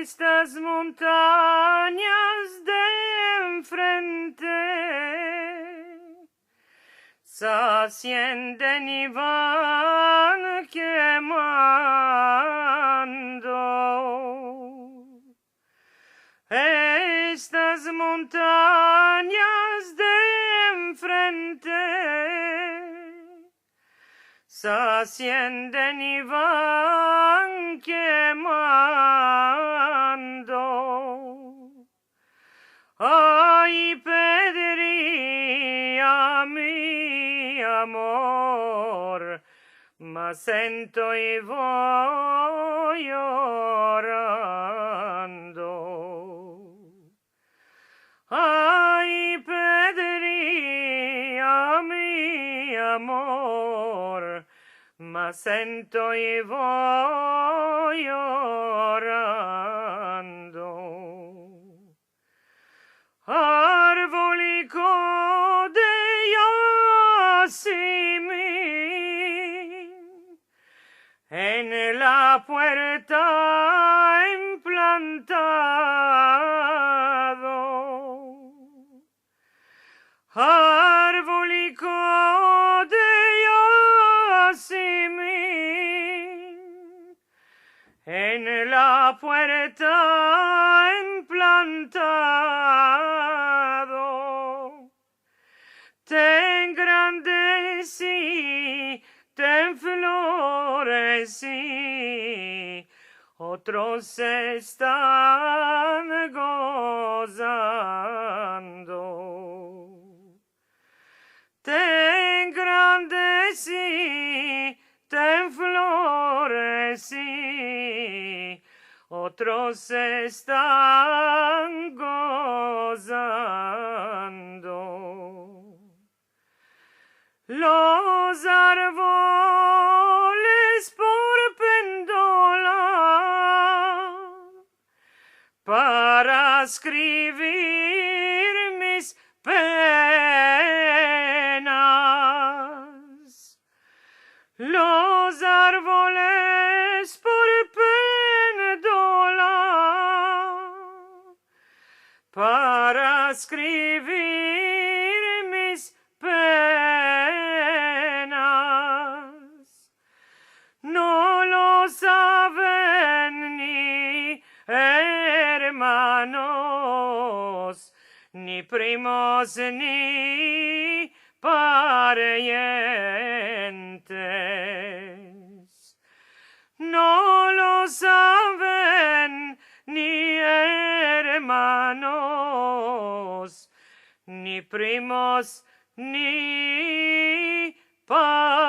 estas montañas de enfrente se ascienden y van quemando. Estas montañas de enfrente se ascienden y van quemando. Ay, pediría mi amor, mas siento y voy llorando. Ay, pediría mi amor, mas siento y voy llorando. Arbolico de Yasmín, en la puerta implantado. Arbolico de Yasmín, en la puerta implantado. Ten grandecí, ten florecí, otros están gozando. Ten grandecí, ten florecí, otros están gozando. Los árboles por pendola para escribir mis penas. Los árboles por pendola para escribir mis penas. No lo saben ni hermanos, ni primos, ni parientes. No lo saben ni hermanos, ni primos, ni parientes.